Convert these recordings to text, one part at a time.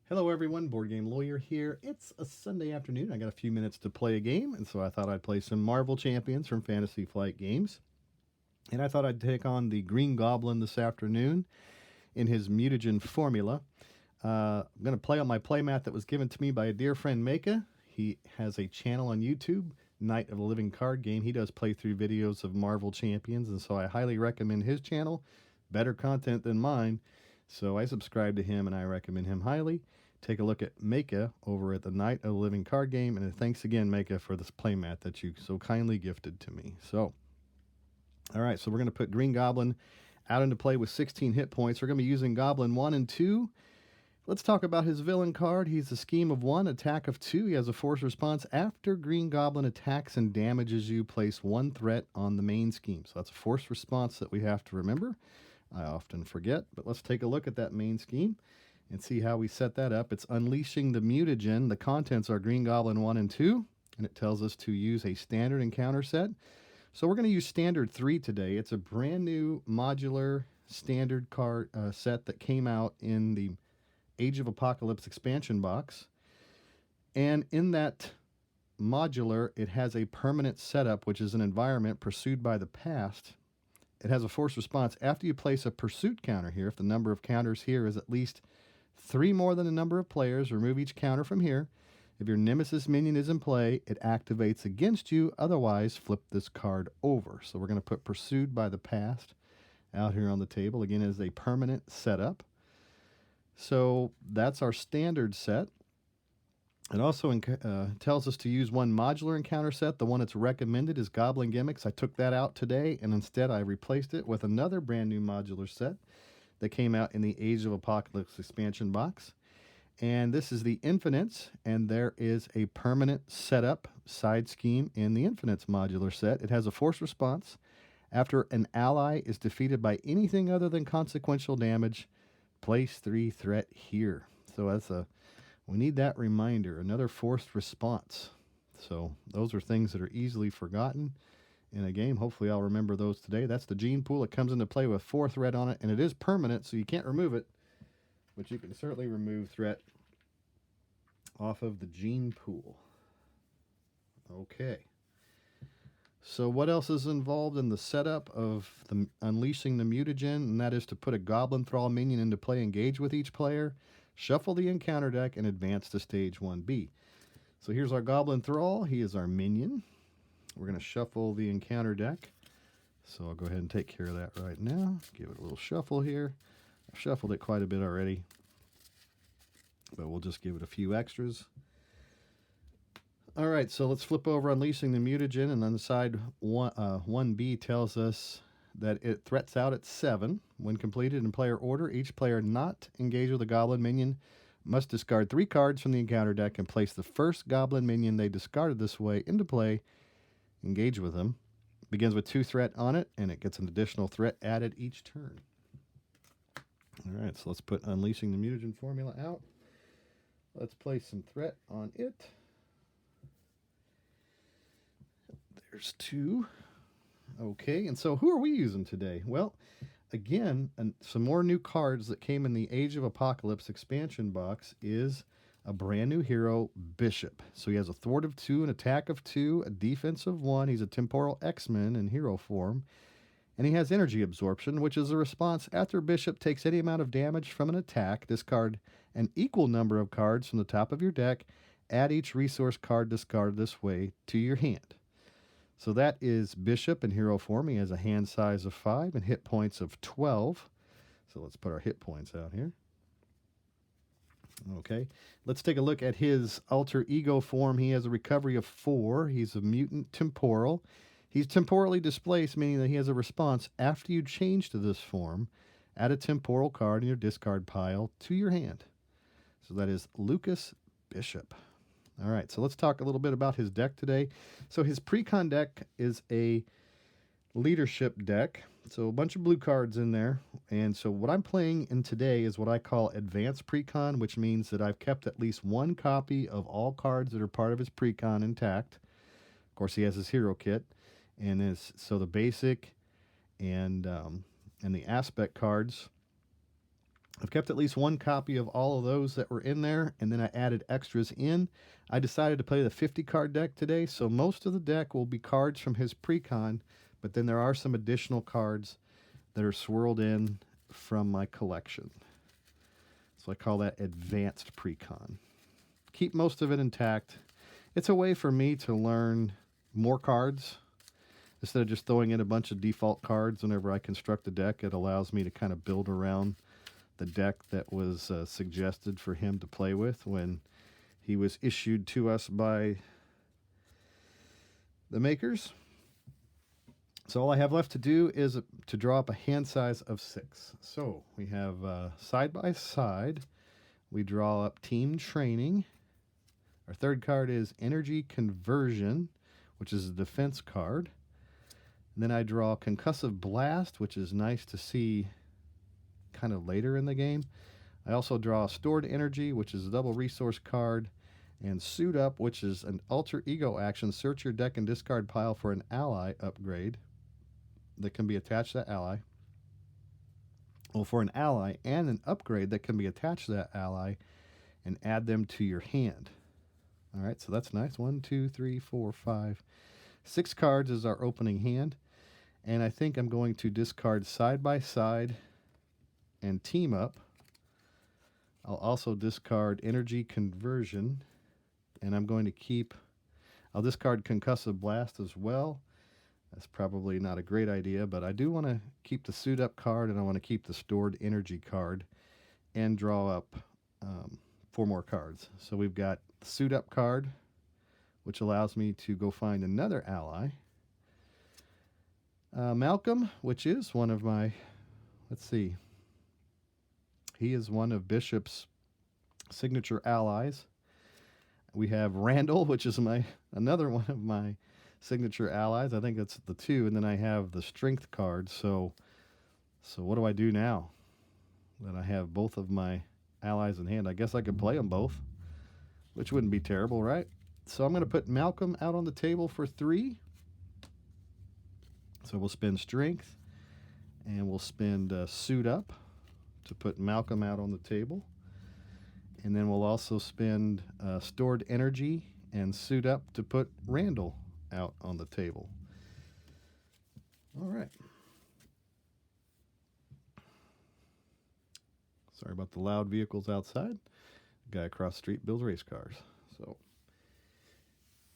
Hello everyone, Board Game Lawyer here. It's a Sunday afternoon. I got a few minutes to play a game, and so I thought I'd play some Marvel Champions from Fantasy Flight Games. And I thought I'd take on the Green Goblin this afternoon in his mutagen formula. I'm going to play on my playmat that was given to me by a dear friend, Maka. He has a channel on YouTube, Night of the Living Card Game. He does playthrough videos of Marvel Champions, and so I highly recommend his channel. Better content than mine. So I subscribe to him and I recommend him highly. Take a look at Maka over at the Night of the Living Card Game. And thanks again, Maka, for this playmat that you so kindly gifted to me. So, all right, so we're going to put Green Goblin out into play with 16 hit points. We're going to be using Goblin 1 and 2. Let's talk about his villain card. He's a scheme of 1, attack of 2. He has a force response. After Green Goblin attacks and damages you, place 1 threat on the main scheme. So that's a force response that we have to remember. I often forget, but let's take a look at that main scheme and see how we set that up. It's unleashing the mutagen. The contents are Green Goblin 1 and 2, and it tells us to use a standard encounter set. So we're going to use standard 3 today. It's a brand new modular standard card set that came out in the Age of Apocalypse expansion box. And in that modular, it has a permanent setup, which is an environment pursued by the past. It has a force response. After you place a pursuit counter here, if the number of counters here is at least 3 more than the number of players, remove each counter from here. If your Nemesis minion is in play, it activates against you. Otherwise, flip this card over. So we're going to put Pursued by the Past out here on the table. Again, as a permanent setup. So that's our standard set. It also tells us to use 1 modular encounter set. The one that's recommended is Goblin Gimmicks. I took that out today, and instead I replaced it with another brand new modular set that came out in the Age of Apocalypse expansion box. And this is the Infinites, and there is a permanent setup side scheme in the Infinites modular set. It has a force response. After an ally is defeated by anything other than consequential damage, place 3 threat here. So we need that reminder, another forced response. So those are things that are easily forgotten in a game. Hopefully I'll remember those today. That's the gene pool. It comes into play with 4 threat on it, and it is permanent, so you can't remove it. But you can certainly remove threat off of the gene pool. Okay. So what else is involved in the setup of the unleashing the mutagen? And that is to put a Goblin Thrall minion into play, engage with each player, shuffle the encounter deck, and advance to stage 1B. So here's our Goblin Thrall. He is our minion. We're going to shuffle the encounter deck. So I'll go ahead and take care of that right now. Give it a little shuffle here. I've shuffled it quite a bit already, but we'll just give it a few extras. All right, so let's flip over Unleashing the Mutagen, and on the side 1B tells us that it threats out at 7. When completed in player order, each player not engaged with a Goblin minion must discard 3 cards from the encounter deck and place the first Goblin minion they discarded this way into play. Engage with them. Begins with 2 threat on it, and it gets an additional threat added each turn. All right, so let's put Unleashing the Mutagen formula out. Let's place some threat on it. There's 2. Okay, and so who are we using today? Well, again, some more new cards that came in the Age of Apocalypse expansion box is a brand new hero, Bishop. So he has a thwart of 2, an attack of 2, a defense of 1. He's a temporal X-Men in hero form. And he has energy absorption, which is a response after Bishop takes any amount of damage from an attack. Discard an equal number of cards from the top of your deck. Add each resource card discarded this way to your hand. So that is Bishop in hero form. He has a hand size of 5 and hit points of 12. So let's put our hit points out here. Okay, let's take a look at his alter ego form. He has a recovery of 4. He's a mutant temporal. He's temporally displaced, meaning that he has a response after you change to this form. Add a temporal card in your discard pile to your hand. So that is Lucas Bishop. All right, so let's talk a little bit about his deck today. So his precon deck is a leadership deck. So a bunch of blue cards in there. And so what I'm playing in today is what I call advanced precon, which means that I've kept at least 1 copy of all cards that are part of his precon intact. Of course, he has his hero kit. And so the basic and the aspect cards I've kept at least one copy of all of those that were in there, and then I added extras in. I decided to play the 50 card deck today, so most of the deck will be cards from his pre-con, but then there are some additional cards that are swirled in from my collection. So I call that advanced pre-con. Keep most of it intact. It's a way for me to learn more cards. Instead of just throwing in a bunch of default cards whenever I construct a deck, it allows me to kind of build around the deck that was suggested for him to play with when he was issued to us by the makers. So all I have left to do is to draw up a hand size of 6. So we have side by side, we draw up team training. Our third card is energy conversion, which is a defense card. And then I draw concussive blast, which is nice to see kind of later in the game. I also draw stored energy, which is a double resource card, and suit up, which is an alter ego action. Search your deck and discard pile for an ally upgrade that can be attached to that ally. Well, for an ally and an upgrade that can be attached to that ally, and add them to your hand. All right, so that's nice. 1, 2, 3, 4, 5, 6 cards is our opening hand. And I think I'm going to discard side by side and team up. I'll also discard energy conversion, and I'm going to I'll discard concussive blast as well. That's probably not a great idea, but I do want to keep the suit up card, and I want to keep the stored energy card and draw up 4 more cards. So we've got the suit up card, which allows me to go find another ally. Malcolm, which is one of my, he is one of Bishop's signature allies. We have Randall, which is another one of my signature allies. I think that's the 2, and then I have the strength card. So what do I do now that I have both of my allies in hand? I guess I could play them both, which wouldn't be terrible, right? So I'm going to put Malcolm out on the table for 3. So we'll spend strength, and we'll spend suit up to put Malcolm out on the table. And then we'll also spend stored energy and suit up to put Randall out on the table. All right. Sorry about the loud vehicles outside. The guy across the street builds race cars. So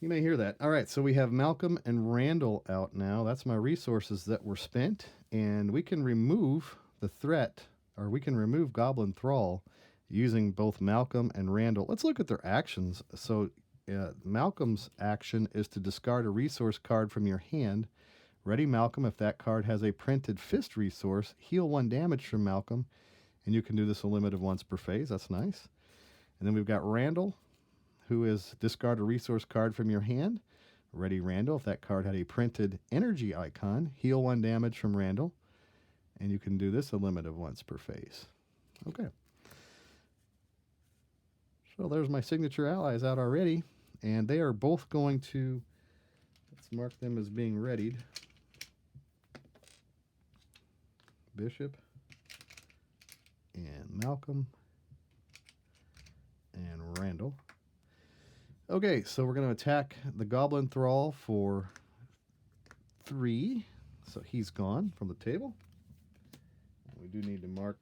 you may hear that. All right, so we have Malcolm and Randall out now. That's my resources that were spent. And we can remove the threat, or we can remove Goblin Thrall using both Malcolm and Randall. Let's look at their actions. So Malcolm's action is to discard a resource card from your hand. Ready Malcolm if that card has a printed fist resource. Heal 1 damage from Malcolm. And you can do this a limit of once per phase. That's nice. And then we've got Randall, who is discard a resource card from your hand. Ready Randall if that card had a printed energy icon. Heal 1 damage from Randall. And you can do this a limit of once per phase. Okay. So there's my signature allies out already. And they are both going to, let's mark them as being readied. Bishop and Malcolm and Randall. Okay, so we're going to attack the Goblin Thrall for 3. So he's gone from the table. We do need to mark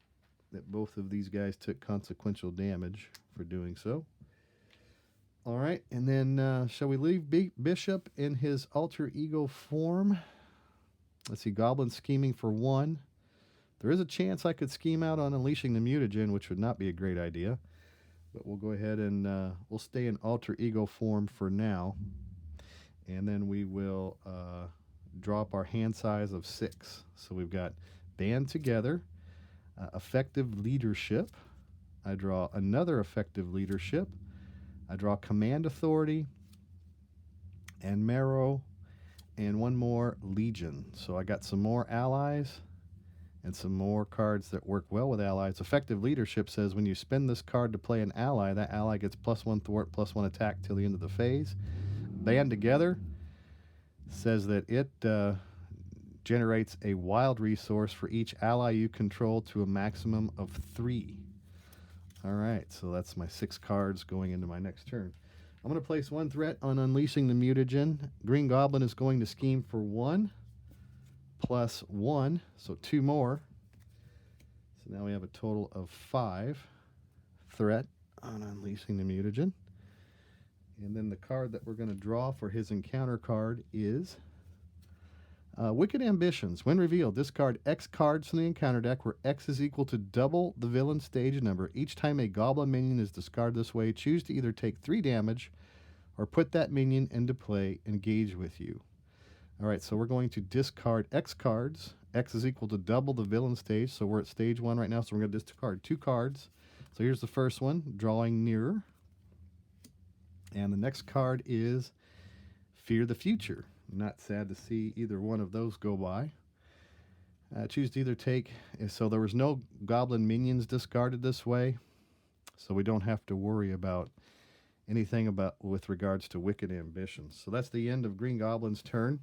that both of these guys took consequential damage for doing so. All right, and then shall we leave Bishop in his alter ego form? Let's see, Goblin scheming for 1. There is a chance I could scheme out on unleashing the mutagen, which would not be a great idea. But we'll go ahead and we'll stay in alter ego form for now. And then we will drop our hand size of 6. So we've got band together, effective leadership. I draw another effective leadership. I draw command authority and marrow and 1 more legion. So I got some more allies and some more cards that work well with allies. Effective leadership says when you spend this card to play an ally, that ally gets +1 thwart, +1 attack till the end of the phase. Band together says that it generates a wild resource for each ally you control to a maximum of 3. All right, so that's my 6 cards going into my next turn. I'm going to place 1 threat on Unleashing the Mutagen. Green Goblin is going to scheme for 1 plus 1, so 2 more. So now we have a total of 5 threat on Unleashing the Mutagen. And then the card that we're going to draw for his encounter card is Wicked Ambitions. When revealed, discard X cards from the encounter deck where X is equal to double the villain stage number. Each time a goblin minion is discarded this way, choose to either take 3 damage or put that minion into play, engage with you. All right, so we're going to discard X cards. X is equal to double the villain stage, so we're at stage 1 right now, so we're going to discard 2 cards. So here's the first one, Drawing Nearer. And the next card is Fear the Future. Not sad to see either one of those go by. Choose to either take, so there was no goblin minions discarded this way, so we don't have to worry about anything about with regards to Wicked Ambitions. So that's the end of Green Goblin's turn.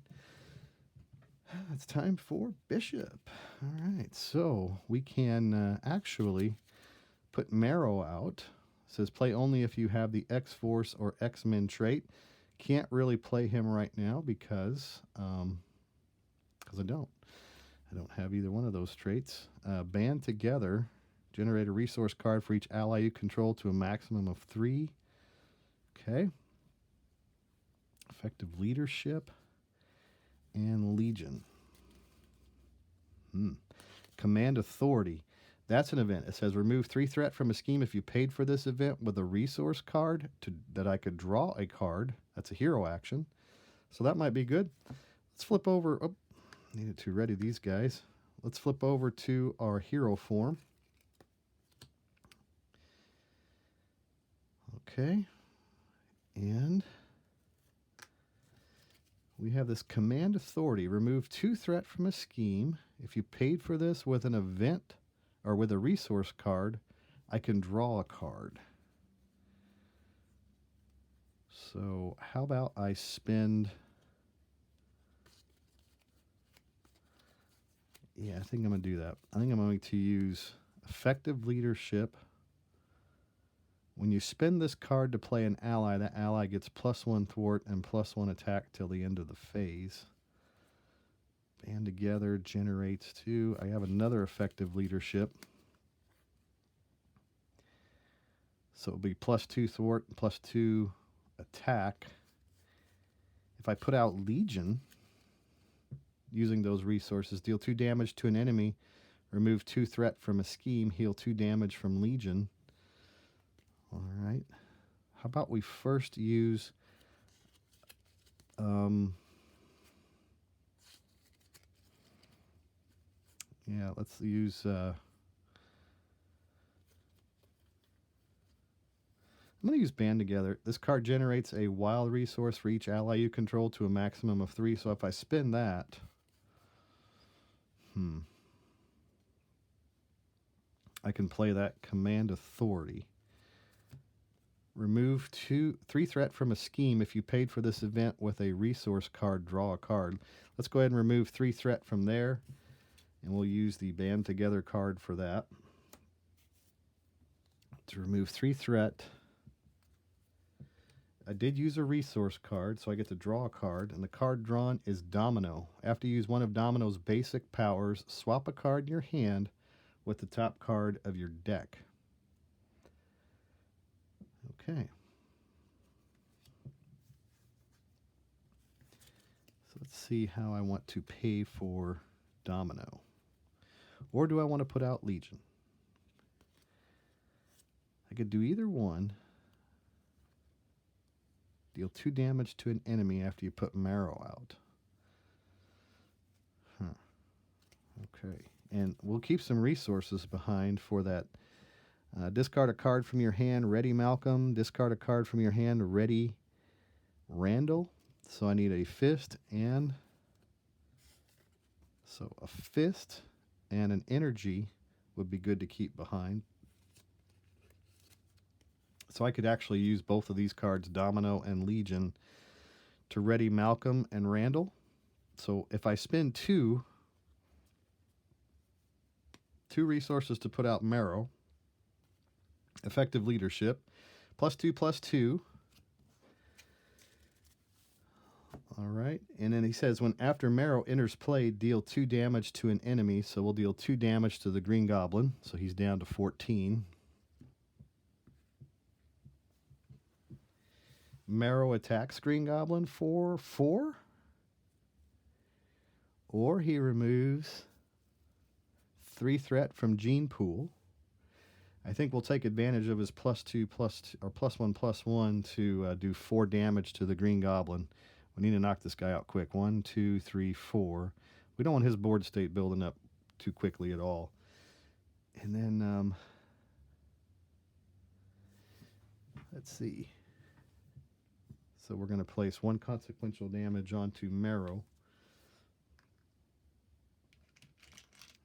It's time for Bishop. All right, so we can actually put Marrow out. It says play only if you have the X-Force or X-Men trait. Can't really play him right now because I don't have either one of those traits. Band Together, generate a resource card for each ally you control to a maximum of 3. Okay. Effective Leadership and Legion. Command Authority. That's an event. It says remove 3 threat from a scheme if you paid for this event with a resource card that I could draw a card. That's a hero action. So that might be good. Let's flip over. Oh, needed to ready these guys. Let's flip over to our hero form. Okay. And we have this Command Authority. Remove 2 threat from a scheme. If you paid for this with an event or with a resource card, I can draw a card. So how about I spend... Yeah, I think I'm going to do that. I think I'm going to use Effective Leadership. When you spend this card to play an ally, that ally gets +1 thwart and +1 attack till the end of the phase. Band Together generates 2. I have another Effective Leadership. So it'll be +2 thwart and +2 attack. If I put out Legion, using those resources, deal 2 damage to an enemy, remove 2 threat from a scheme, heal 2 damage from Legion. All right. How about we first use let's use I'm going to use Band Together. This card generates a wild resource for each ally you control to a maximum of 3. So if I spin that, I can play that Command Authority. Remove 3 threat from a scheme. If you paid for this event with a resource card, draw a card. Let's go ahead and remove 3 threat from there, and we'll use the Band Together card for that. To remove 3 threat, I did use a resource card, so I get to draw a card, and the card drawn is Domino. After you use one of Domino's basic powers, swap a card in your hand with the top card of your deck. Okay. So let's see how I want to pay for Domino. Or do I want to put out Legion? I could do either one. Deal 2 damage to an enemy after you put Marrow out. Okay. And we'll keep some resources behind for that. Discard a card from your hand, ready Malcolm. Discard a card from your hand, ready Randall. So I need a fist and... So a fist and an energy would be good to keep behind. So I could actually use both of these cards, Domino and Legion, to ready Malcolm and Randall. So if I spend 2, 2 resources to put out Marrow. Effective leadership. +2/+2. All right. And then he says, when after Marrow enters play, deal 2 damage to an enemy. So we'll deal 2 damage to the Green Goblin. So he's down to 14. Marrow attacks Green Goblin for 4. Or he removes 3 threat from Gene Pool. I think we'll take advantage of his +1/+1 to do 4 damage to the Green Goblin. We need to knock this guy out quick. 1, 2, 3, 4. We don't want his board state building up too quickly at all. And then, let's see. So we're going to place 1 consequential damage onto Marrow.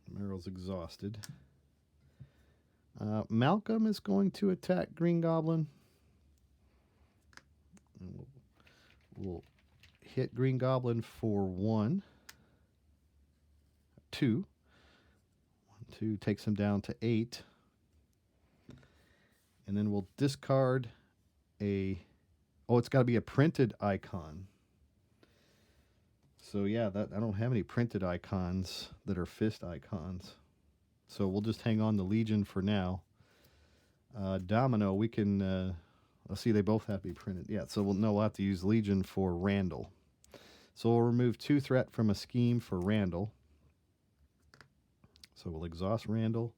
Marrow's exhausted. Malcolm is going to attack Green Goblin. And we'll hit Green Goblin for 1. 2. 1, 2 takes him down to 8. And then we'll discard a... Oh, it's got to be a printed icon. So yeah, I don't have any printed icons that are fist icons. So we'll just hang on to Legion for now. Domino, we can... let's see, they both have to be printed. Yeah, so we'll have to use Legion for Randall. So we'll remove 2 threat from a scheme for Randall. So we'll exhaust Randall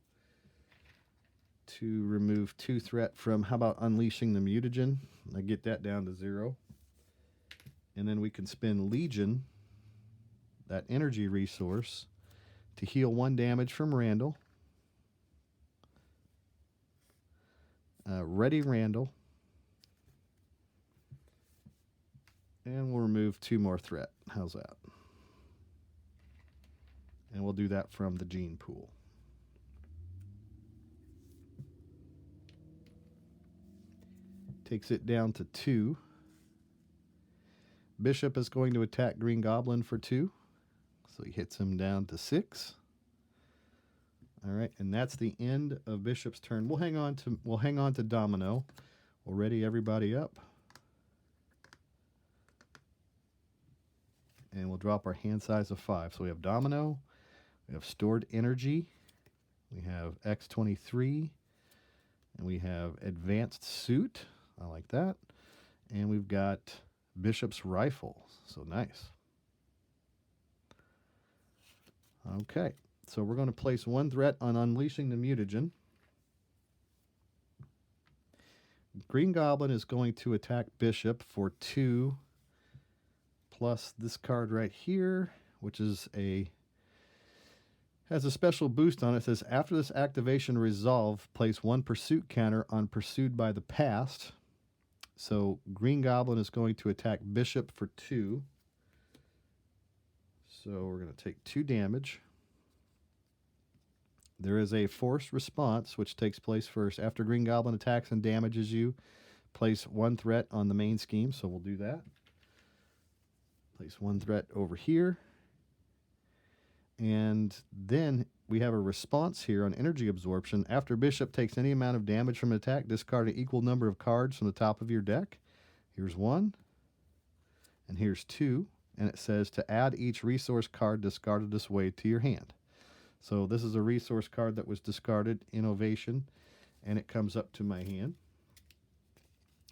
to remove 2 threat from, how about Unleashing the Mutagen? I get that down to 0. And then we can spend Legion, that energy resource, to heal 1 damage from Randall. Ready Randall. And we'll remove 2 more threat. How's that? And we'll do that from the Gene Pool. Takes it down to 2. Bishop is going to attack Green Goblin for 2. So he hits him down to 6. All right, and that's the end of Bishop's turn. We'll hang on to Domino. We'll ready everybody up. And we'll drop our hand size of 5. So we have Domino, we have Stored Energy, we have X23, and we have Advanced Suit. I like that. And we've got Bishop's Rifle. So nice. Okay, so we're going to place 1 threat on Unleashing the Mutagen. Green Goblin is going to attack Bishop for 2, plus this card right here, which is has a special boost on it. It says, after this activation resolve, place 1 pursuit counter on Pursued by the Past. So Green Goblin is going to attack Bishop for 2. So we're going to take 2 damage. There is a forced response, which takes place first. After Green Goblin attacks and damages you, place 1 threat on the main scheme. So we'll do that. Place 1 threat over here. And then we have a response here on energy absorption. After Bishop takes any amount of damage from an attack, discard an equal number of cards from the top of your deck. Here's 1. And here's 2. And it says to add each resource card discarded this way to your hand. So this is a resource card that was discarded, Innovation, and it comes up to my hand.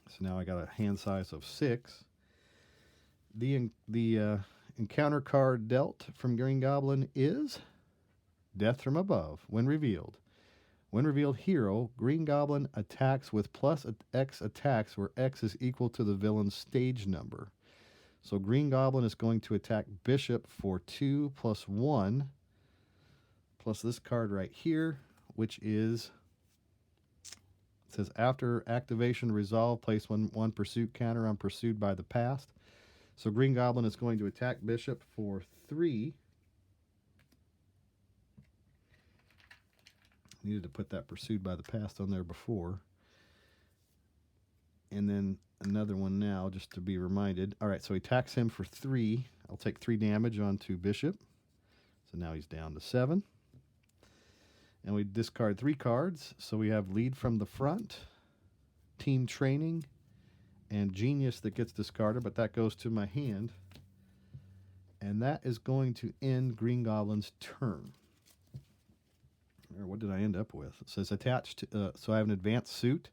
So now I got a hand size of 6. The encounter card dealt from Green Goblin is Death from Above. When revealed, hero, Green Goblin attacks with +X attacks where X is equal to the villain's stage number. So Green Goblin is going to attack Bishop for 2 + 1, plus this card right here, which is, it says after activation resolve, place 1 pursuit counter on Pursued by the Past. So Green Goblin is going to attack Bishop for 3. Needed to put that Pursued by the Past on there before. And then another one now, just to be reminded. All right, so he attacks him for 3. I'll take 3 damage onto Bishop. So now he's down to 7. And we discard 3 cards. So we have Lead from the Front, Team Training, and Genius that gets discarded, but that goes to my hand. And that is going to end Green Goblin's turn. Or what did I end up with? It says attached. So I have an advanced suit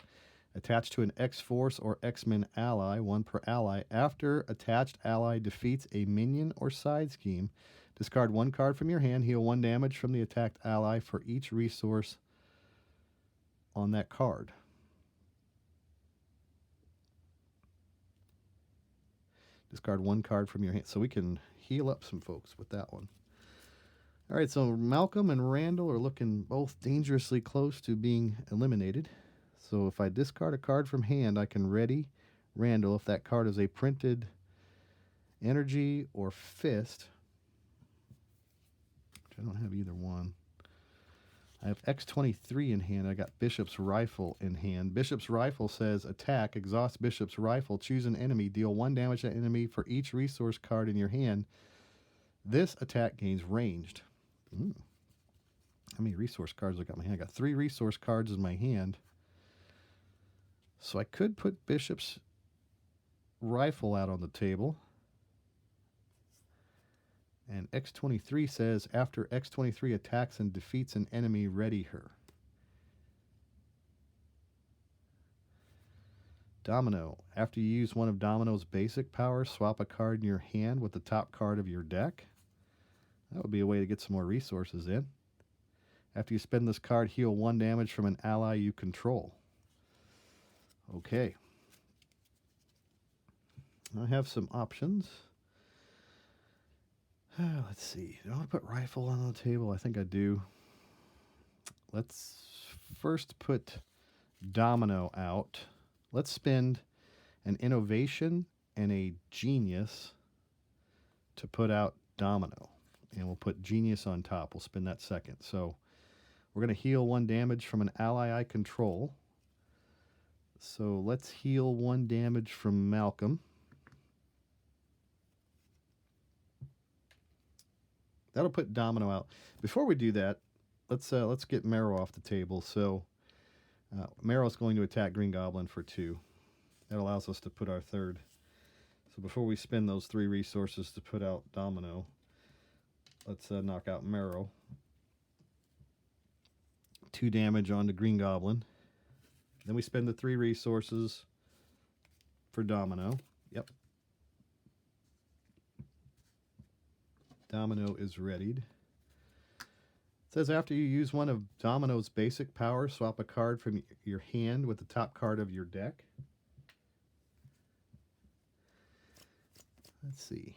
attached to an X-Force or X-Men ally, 1 per ally. After attached ally defeats a minion or side scheme, discard 1 card from your hand, heal 1 damage from the attacked ally for each resource on that card. Discard 1 card from your hand. So we can heal up some folks with that one. All right, so Malcolm and Randall are looking both dangerously close to being eliminated. So if I discard a card from hand, I can ready Randall if that card is a printed energy or fist, which I don't have either one. I have X-23 in hand. I got Bishop's Rifle in hand. Bishop's Rifle says attack, exhaust Bishop's Rifle, choose an enemy, deal 1 damage to enemy for each resource card in your hand. This attack gains ranged. How many resource cards I got in my hand? I got 3 resource cards in my hand. So I could put Bishop's Rifle out on the table. And X-23 says, after X-23 attacks and defeats an enemy, ready her. Domino. After you use one of Domino's basic powers, swap a card in your hand with the top card of your deck. That would be a way to get some more resources in. After you spend this card, heal 1 damage from an ally you control. Okay. I have some options. Let's see. Do I want to put Rifle on the table? I think I do. Let's first put Domino out. Let's spend an Innovation and a Genius to put out Domino. And we'll put Genius on top. We'll spend that second. So we're going to heal 1 damage from an ally I control. So let's heal 1 damage from Malcolm. That'll put Domino out. Before we do that, let's get Marrow off the table. So Marrow's going to attack Green Goblin for 2. That allows us to put our third. So before we spend those 3 resources to put out Domino, let's knock out Marrow. 2 damage on the Green Goblin. Then we spend the 3 resources for Domino. Yep. Domino is readied. It says after you use one of Domino's basic powers, swap a card from your hand with the top card of your deck. Let's see.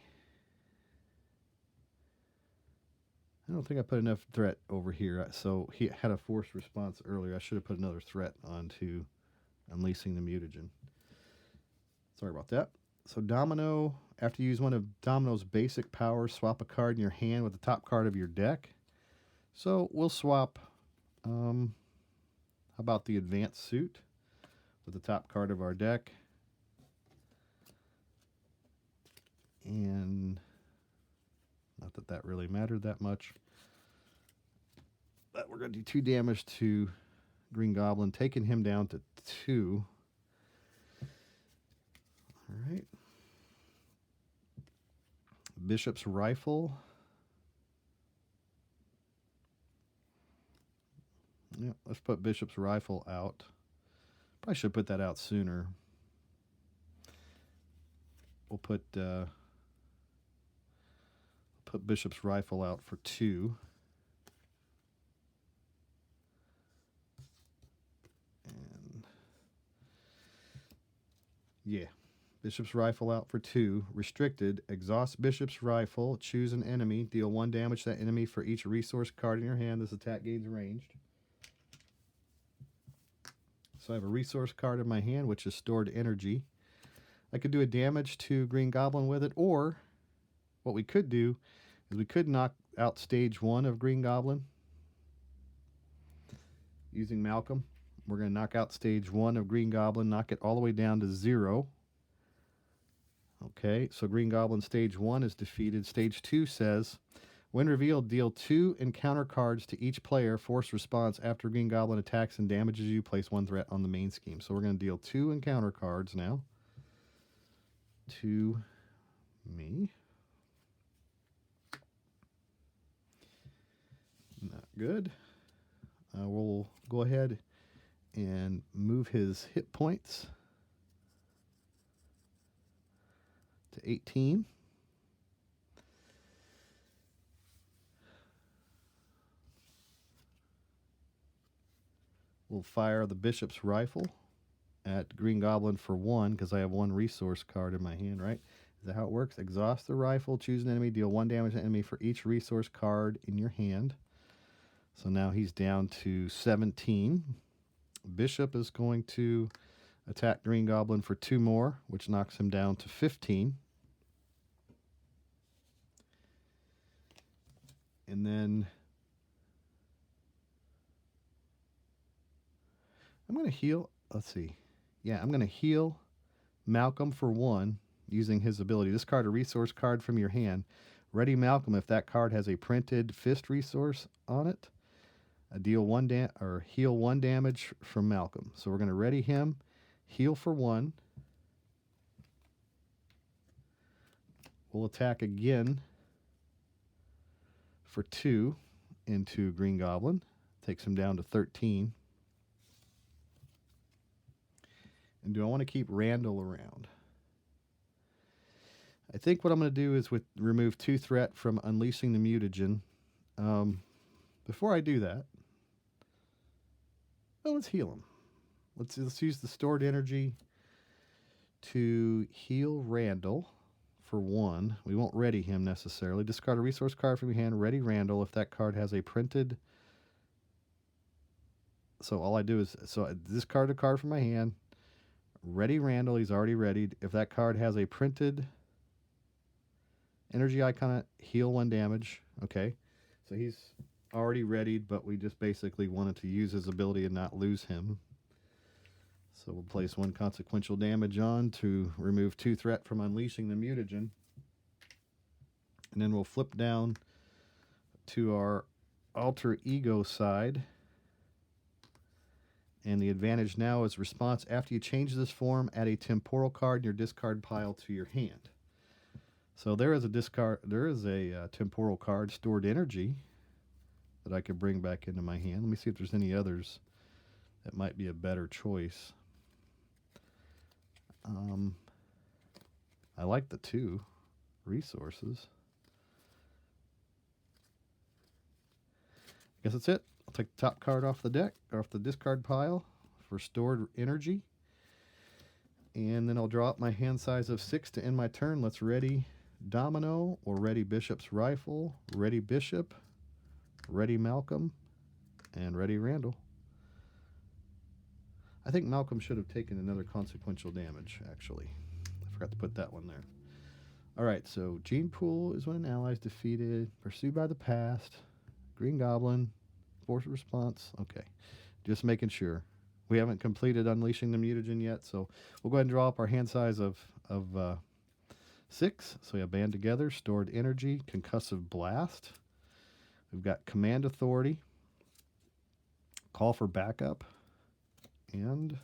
I don't think I put enough threat over here. So he had a forced response earlier. I should have put another threat onto unleashing the mutagen. Sorry about that. So Domino, after you use one of Domino's basic powers, swap a card in your hand with the top card of your deck. So we'll swap, how about the advanced suit with the top card of our deck. And not that that really mattered that much. But we're going to do 2 damage to Green Goblin, taking him down to 2. All right. Bishop's Rifle. Yeah, let's put Bishop's Rifle out. Probably should put that out sooner. We'll put Bishop's Rifle out for 2. And yeah, Bishop's Rifle out for 2. Restricted. Exhaust Bishop's Rifle. Choose an enemy. Deal 1 damage to that enemy for each resource card in your hand. This attack gains ranged. So I have a resource card in my hand, which is stored energy. I could do a damage to Green Goblin with it, or what we could do is we could knock out stage 1 of Green Goblin using Malcolm. We're going to knock out stage 1 of Green Goblin, knock it all the way down to 0. Okay, so Green Goblin stage 1 is defeated. Stage 2 says, When revealed, deal 2 encounter cards to each player. Force response after Green Goblin attacks and damages you. Place 1 threat on the main scheme. So we're going to deal 2 encounter cards now to me. Not good. We'll go ahead and move his hit points to 18. We'll fire the Bishop's Rifle at Green Goblin for 1 because I have 1 resource card in my hand, right? Is that how it works? Exhaust the rifle, choose an enemy, deal 1 damage to an enemy for each resource card in your hand. So now he's down to 17. Bishop is going to attack Green Goblin for 2 more, which knocks him down to 15. And then I'm going to heal. Let's see. Yeah, I'm going to heal Malcolm for 1 using his ability. Discard a resource card from your hand. Ready Malcolm if that card has a printed fist resource on it. Deal 1 or heal 1 damage from Malcolm. So we're going to ready him, heal for 1. We'll attack again for 2 into Green Goblin. Takes him down to 13. And do I want to keep Randall around? I think what I'm going to do is remove 2 threat from Unleashing the Mutagen. Before I do that, well, let's heal him. Let's use the stored energy to heal Randall for 1. We won't ready him necessarily. Discard a resource card from your hand. Ready Randall if that card has a printed. So all I do is I discard a card from my hand. Ready Randall. He's already readied. If that card has a printed energy icon, heal 1 damage. Okay, so he's already readied, but we just basically wanted to use his ability and not lose him. So we'll place 1 consequential damage on to remove 2 threat from Unleashing the Mutagen. And then we'll flip down to our alter ego side. And the advantage now is response. After you change this form, add a temporal card in your discard pile to your hand. So there is a temporal card, stored energy, that I could bring back into my hand. Let me see if there's any others that might be a better choice. I like the 2 resources. I guess that's it. I'll take the top card off the deck, or off the discard pile for stored energy. And then I'll draw up my hand size of 6 to end my turn. Let's ready Domino, or ready Bishop's Rifle, ready Bishop, ready Malcolm, and ready Randall. I think Malcolm should have taken another consequential damage, actually. I forgot to put that one there. All right, so Gene Pool is when an ally is defeated, pursued by the past. Green Goblin, force response. Okay, just making sure. We haven't completed Unleashing the Mutagen yet, so we'll go ahead and draw up our hand size of 6. So we have Band Together, Stored Energy, Concussive Blast. We've got Command Authority, Call for Backup, and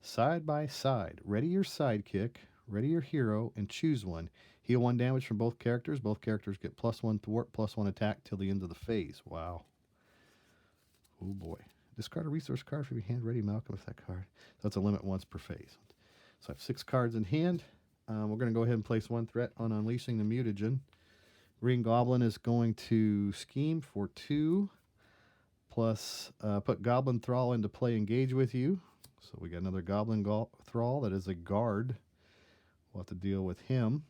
Side by Side. Ready your sidekick, ready your hero, and choose one. Heal 1 damage from both characters. Both characters get +1 thwart, +1 attack till the end of the phase. Wow. Oh boy. Discard a resource card from your hand. Ready Malcolm with that card. So that's a limit once per phase. So I have 6 cards in hand. We're going to go ahead and place 1 threat on Unleashing the Mutagen. Green Goblin is going to scheme for 2, plus put Goblin Thrall into play, engage with you. So we got another Goblin Thrall that is a guard. We'll have to deal with him.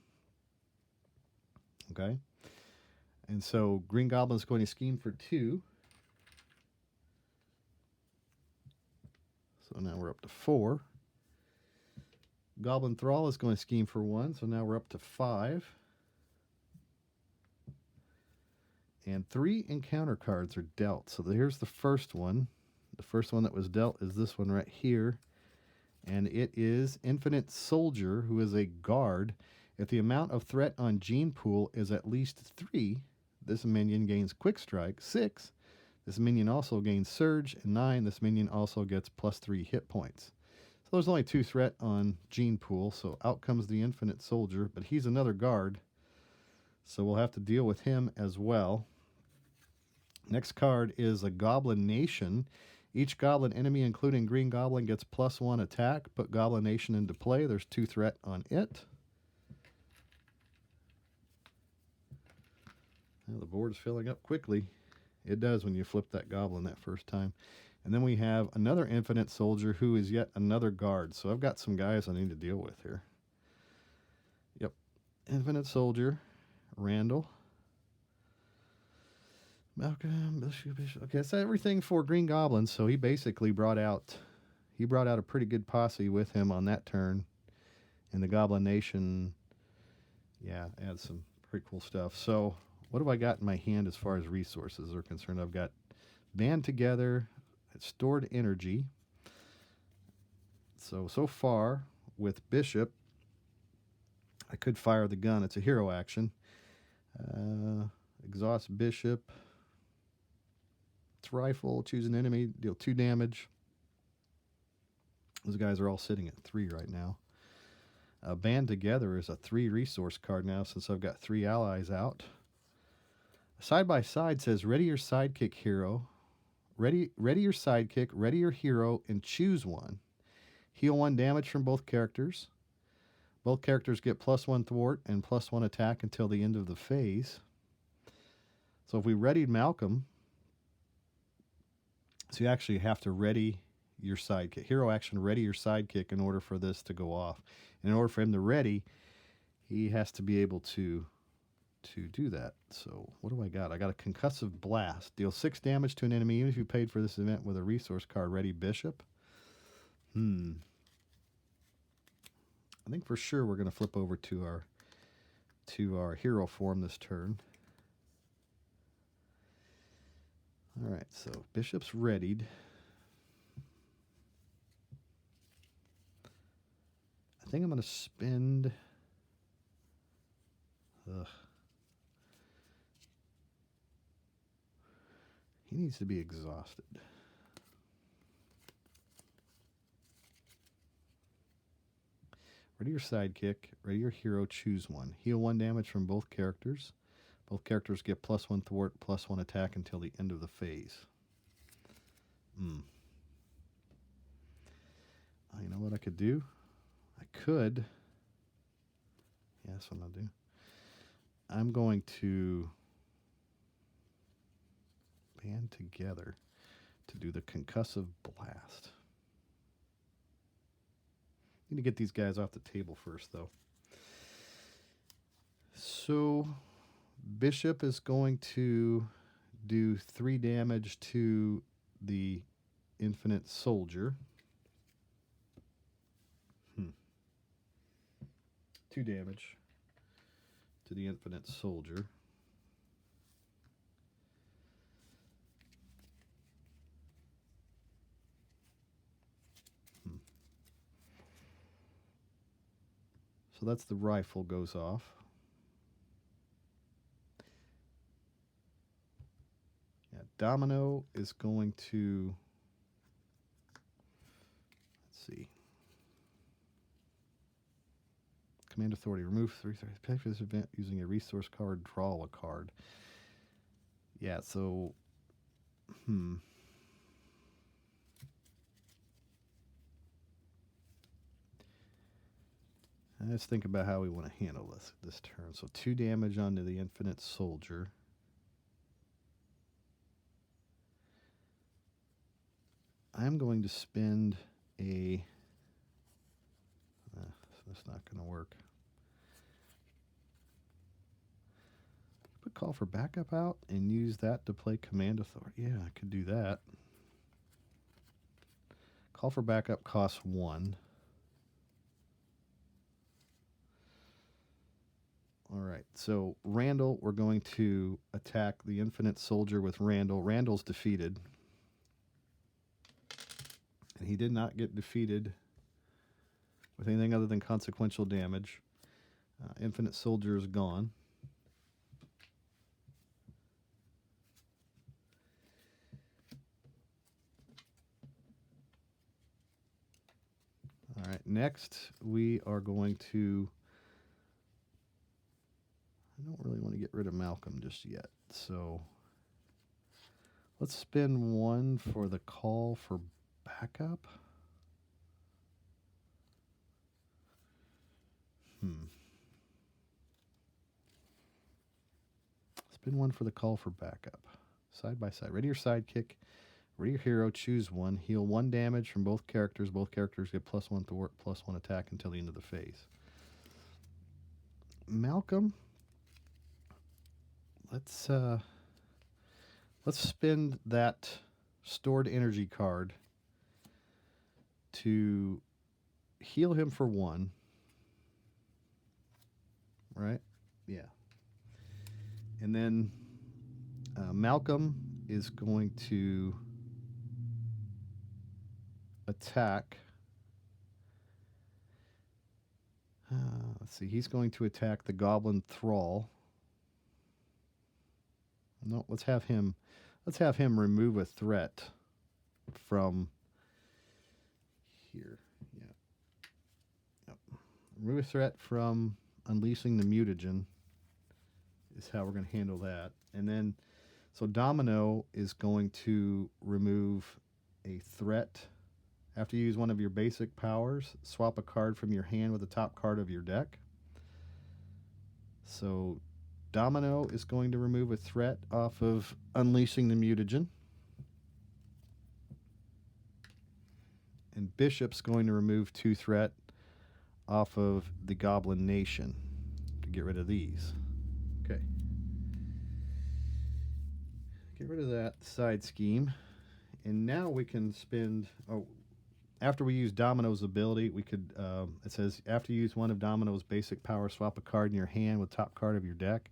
Okay. And so Green Goblin is going to scheme for 2. So now we're up to 4. Goblin Thrall is going to scheme for 1. So now we're up to 5. And 3 encounter cards are dealt. So here's the first one. The first one that was dealt is this one right here. And it is Infinite Soldier, who is a guard. If the amount of threat on Gene Pool is at least 3, This minion gains Quick Strike, 6. This minion also gains Surge, and 9. This minion also gets +3 hit points. So there's only 2 threat on Gene Pool, so out comes the Infinite Soldier, but he's another guard, so we'll have to deal with him as well. Next card is a Goblin Nation. Each Goblin enemy, including Green Goblin, gets +1 attack. Put Goblin Nation into play. There's 2 threat on it. Well, the board is filling up quickly. It does when you flip that Goblin that first time. And then we have another Infinite Soldier who is yet another guard. So I've got some guys I need to deal with here. Yep. Infinite Soldier, Randall, Malcolm, Bishop. Okay, that's everything for Green Goblin. So he basically brought out a pretty good posse with him on that turn. And the Goblin Nation, yeah, adds some pretty cool stuff. So what have I got in my hand as far as resources are concerned? I've got Band Together, Stored Energy. So far with Bishop, I could fire the gun. It's a hero action. Exhaust Bishop. It's rifle. Choose an enemy. Deal 2 damage. Those guys are all sitting at 3 right now. Band Together is a 3 resource card now since I've got 3 allies out. Side by Side says ready your sidekick hero. Ready your sidekick, ready your hero, and choose one. Heal 1 damage from both characters. Both characters get +1 thwart and +1 attack until the end of the phase. So if we readied Malcolm, so you actually have to ready your sidekick. Hero action, ready your sidekick in order for this to go off. And in order for him to ready, he has to be able to do that. So what do I got? I got a Concussive Blast. Deal 6 damage to an enemy even if you paid for this event with a resource card. Ready Bishop. I think for sure we're going to flip over to our hero form this turn. All right, so Bishop's readied. I think I'm going to spend... He needs to be exhausted. Ready your sidekick. Ready your hero. Choose one. Heal 1 damage from both characters. Both characters get +1 thwart, +1 attack until the end of the phase. You know what I could do? I could... Yeah, that's what I'll do. I'm going to band together to do the Concussive Blast. Need to get these guys off the table first, though. So Bishop is going to do 3 damage to the Infinite Soldier. 2 damage to the Infinite Soldier. So that's the rifle goes off. Yeah, Domino is going to, let's see. Command Authority. Remove 3 pay for this event using a resource card, draw a card. Yeah, so let's think about how we want to handle this turn. So 2 damage onto the Infinite Soldier. I'm going to spend a... that's not going to work. Put Call for Backup out and use that to play Command Authority. Yeah, I could do that. Call for Backup costs 1. All right, so Randall, we're going to attack the Infinite Soldier with Randall. Randall's defeated. And he did not get defeated with anything other than consequential damage. Infinite Soldier is gone. right, next we are going to... I don't really want to get rid of Malcolm just yet, so let's spend one for the call for backup. Spin one for the call for backup. Side by side. Ready your sidekick. Ready your hero. Choose one. Heal 1 damage from both characters. Both characters get +1 thwart, +1 attack until the end of the phase. Malcolm, let's spend that stored energy card to heal him for 1. Right? Yeah. And then Malcolm is going to attack. Let's see. He's going to attack the Goblin Thrall. No, let's have him remove a threat from here. Yeah. Yep. Remove a threat from unleashing the mutagen is how we're going to handle that. And then, so Domino is going to remove a threat. After you use one of your basic powers, swap a card from your hand with the top card of your deck. So Domino is going to remove a threat off of unleashing the mutagen. And Bishop's going to remove 2 threat off of the Goblin Nation to get rid of these. Okay. Get rid of that side scheme. And now we can spend... after we use Domino's ability, we could... it says, after you use one of Domino's basic power, swap a card in your hand with top card of your deck.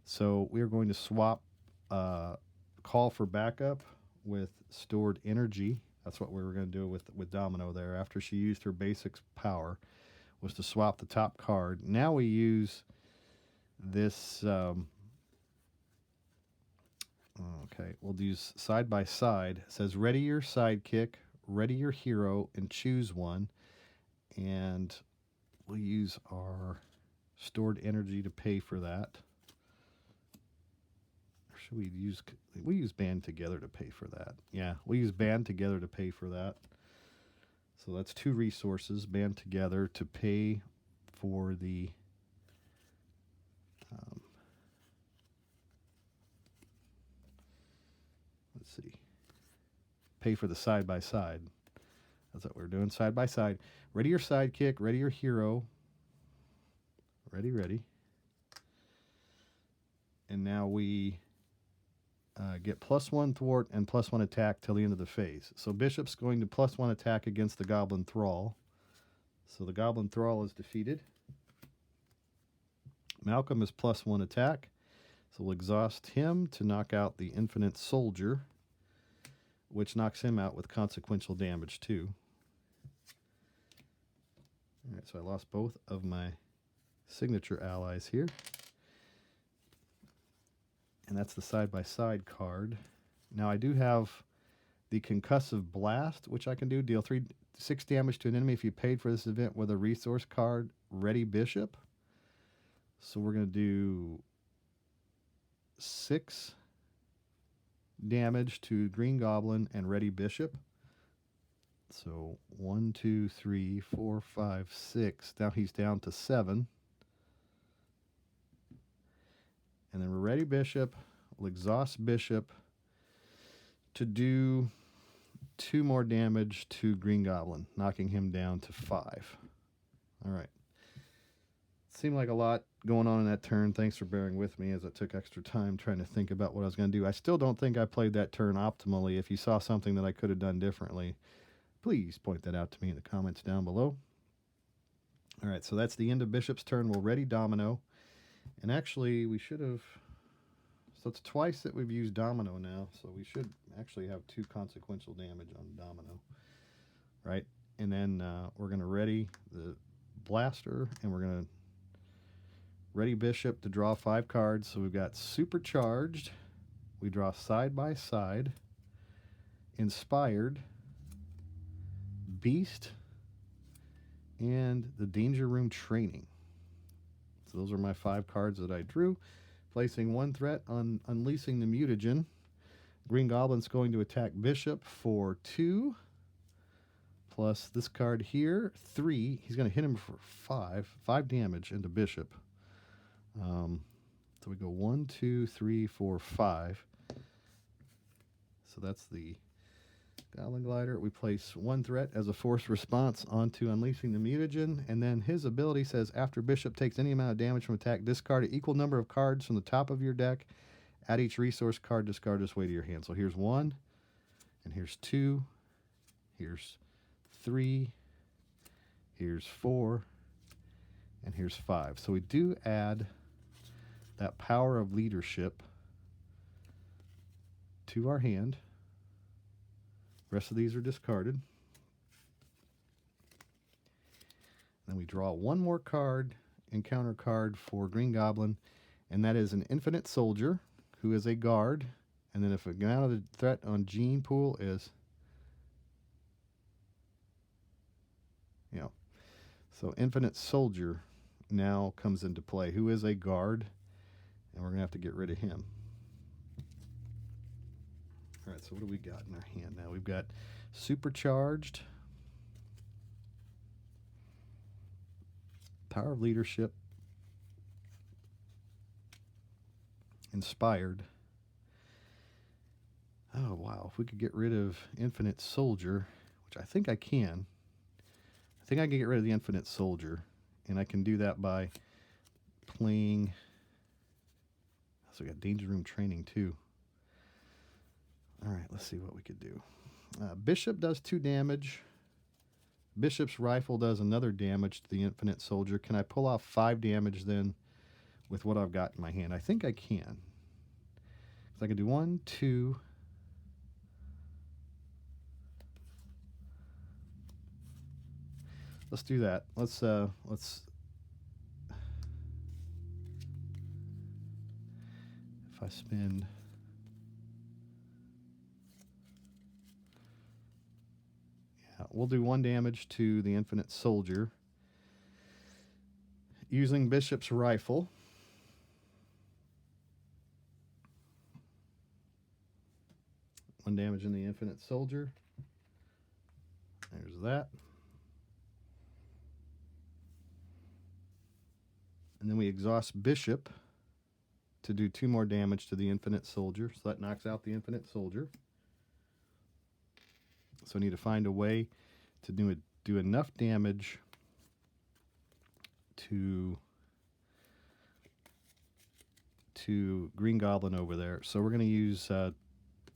So we're going to swap Call for Backup with Stored Energy. That's what we were going to do with Domino there. After she used her basic power, was to swap the top card. Now we use this... okay, we'll do side by side. It says ready your sidekick, ready your hero, and choose one. And we'll use our stored energy to pay for that. Or should we use band together to pay for that? Yeah, we'll use band together to pay for that. So that's 2 resources, band together to pay for the let's see. Pay for the side by side. That's what we're doing, side by side. Ready your sidekick, ready your hero. Ready. And now we get +1 thwart and +1 attack till the end of the phase. So Bishop's going to +1 attack against the Goblin Thrall. So the Goblin Thrall is defeated. Malcolm is +1 attack. So we'll exhaust him to knock out the Infinite Soldier, which knocks him out with consequential damage too. All right, so I lost both of my signature allies here. And that's the side-by-side card. Now I do have the Concussive Blast, which I can do. Deal 6 damage to an enemy if you paid for this event with a resource card, Ready Bishop. So we're going to do 6 damage to Green Goblin and Ready Bishop. So 1, 2, 3, 4, 5, 6. Now he's down to 7. And then we're Ready Bishop. We'll exhaust Bishop to do 2 more damage to Green Goblin, knocking him down to 5. All right. Seemed like a lot going on in that turn. Thanks for bearing with me as I took extra time trying to think about what I was going to do. I still don't think I played that turn optimally. If you saw something that I could have done differently, please point that out to me in the comments down below. All right, so that's the end of Bishop's turn. We'll ready Domino. And actually, we should have... So it's twice that we've used Domino now, so we should actually have 2 consequential damage on Domino. Right? And then we're going to ready the Blaster, and we're going to ready Bishop to draw 5 cards. So we've got Supercharged. We draw Side by Side. Inspired. Beast. and the Danger Room Training. So those are my 5 cards that I drew. Placing 1 threat on unleashing the mutagen. Green Goblin's going to attack Bishop for 2. Plus this card here, 3. He's going to hit him for 5. 5 damage into Bishop. So we go 1, 2, 3, 4, 5. So that's the Goblin Glider. We place 1 threat as a force response onto unleashing the mutagen, and then his ability says after Bishop takes any amount of damage from attack, discard an equal number of cards from the top of your deck. Add each resource card discard this way to your hand. So here's 1, and here's 2, here's 3, here's 4, and here's 5. So we do add that Power of Leadership to our hand. The rest of these are discarded. Then we draw 1 more card, encounter card for Green Goblin, and that is an Infinite Soldier, who is a guard. And then if a amount of the threat on Gene Pool is, so Infinite Soldier now comes into play, who is a guard, and we're going to have to get rid of him. All right, so what do we got in our hand now? We've got Supercharged, Power of Leadership, Inspired. Oh, wow. If we could get rid of Infinite Soldier, which I think I can. I think I can get rid of the Infinite Soldier, and I can do that by playing. So we got Danger Room Training, too. All right, let's see what we could do. Bishop does 2 damage. Bishop's Rifle does another damage to the Infinite Soldier. Can I pull off 5 damage then with what I've got in my hand? I think I can. So I can do 1, 2. Let's do that. Let's if I spend, we'll do 1 damage to the Infinite Soldier using Bishop's Rifle. One damage in the Infinite Soldier. There's that. And then we exhaust Bishop to do 2 more damage to the Infinite Soldier. So that knocks out the Infinite Soldier. So I need to find a way to do enough damage to Green Goblin over there. So we're going to use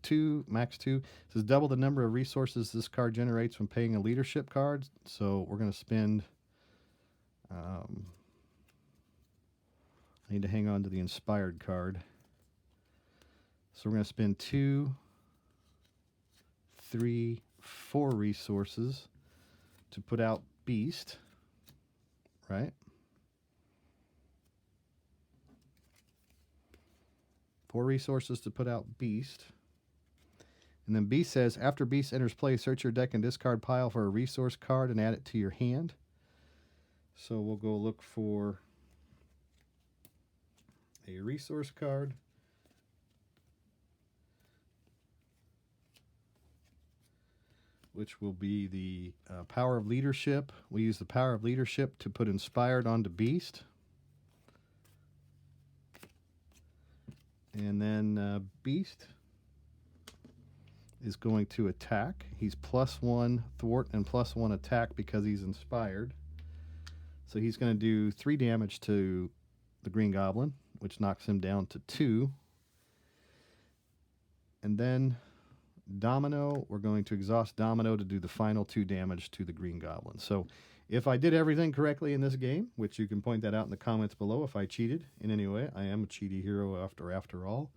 2, max 2. It says double the number of resources this card generates when paying a leadership card. So we're going to spend... I need to hang on to the Inspired card. So we're going to spend 2, 3, 4 resources to put out Beast, right? 4 resources to put out Beast. And then Beast says, after Beast enters play, search your deck and discard pile for a resource card and add it to your hand. So we'll go look for a resource card. Which will be the Power of Leadership. We use the Power of Leadership to put Inspired onto Beast. And then Beast is going to attack. He's +1 thwart and +1 attack because he's inspired. So he's going to do 3 damage to the Green Goblin, which knocks him down to 2. And then Domino, we're going to exhaust Domino to do the final 2 damage to the Green Goblin. So if I did everything correctly in this game, which you can point that out in the comments below if I cheated in any way, I am a cheaty hero after all.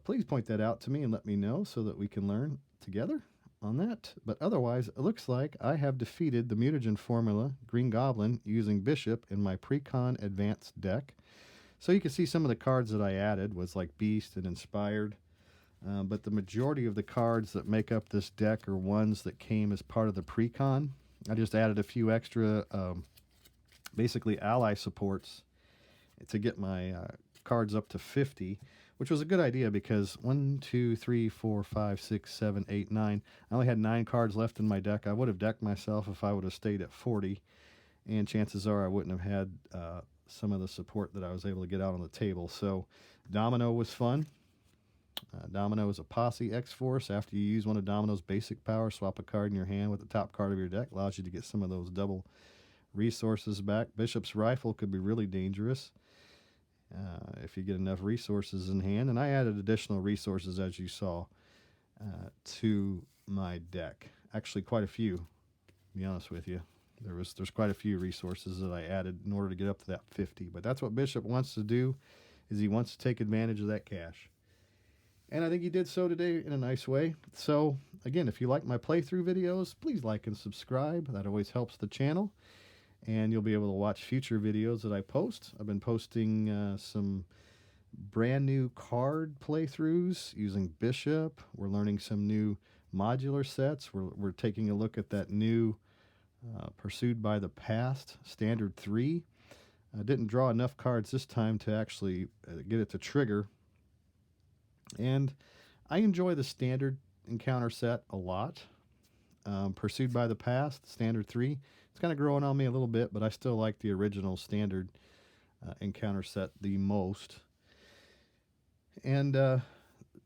Please point that out to me and let me know so that we can learn together on that. But otherwise, it looks like I have defeated the mutagen formula Green Goblin using Bishop in my Precon Advanced deck. So you can see some of the cards that I added was like Beast and Inspired. But the majority of the cards that make up this deck are ones that came as part of the Precon. I just added a few extra, basically ally supports to get my cards up to 50, which was a good idea because 1, 2, 3, 4, 5, 6, 7, 8, 9. I only had 9 cards left in my deck. I would have decked myself if I would have stayed at 40, and chances are I wouldn't have had some of the support that I was able to get out on the table. So Domino was fun. Domino is a posse X-Force. After you use one of Domino's basic powers, swap a card in your hand with the top card of your deck. Allows you to get some of those double resources back. Bishop's Rifle could be really dangerous if you get enough resources in hand. And I added additional resources, as you saw, to my deck. Actually, quite a few, to be honest with you. There's quite a few resources that I added in order to get up to that 50. But that's what Bishop wants to do, is he wants to take advantage of that cash. And I think he did so today in a nice way. So, again, if you like my playthrough videos, please like and subscribe. That always helps the channel. And you'll be able to watch future videos that I post. I've been posting some brand new card playthroughs using Bishop. We're learning some new modular sets. We're taking a look at that new Pursued by the Past Standard 3. I didn't draw enough cards this time to actually get it to trigger. And I enjoy the standard encounter set a lot. Pursued by the Past, Standard 3. It's kind of growing on me a little bit, but I still like the original standard encounter set the most. And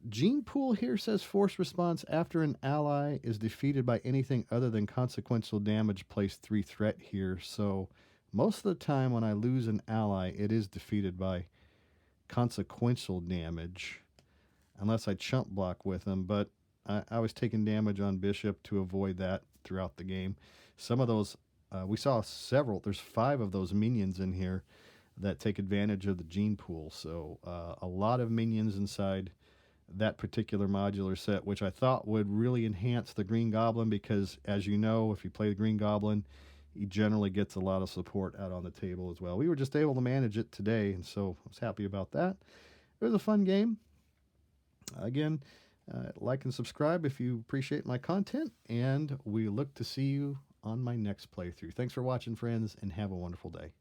Gene Pool here says force response after an ally is defeated by anything other than consequential damage, place 3 threat here. So most of the time when I lose an ally, it is defeated by consequential damage, unless I chump block with them. But I was taking damage on Bishop to avoid that throughout the game. Some of those, we saw several. There's 5 of those minions in here that take advantage of the gene pool. So a lot of minions inside that particular modular set, which I thought would really enhance the Green Goblin, because, as you know, if you play the Green Goblin, he generally gets a lot of support out on the table as well. We were just able to manage it today, and so I was happy about that. It was a fun game. Again, like and subscribe if you appreciate my content, and we look to see you on my next playthrough. Thanks for watching, friends, and have a wonderful day.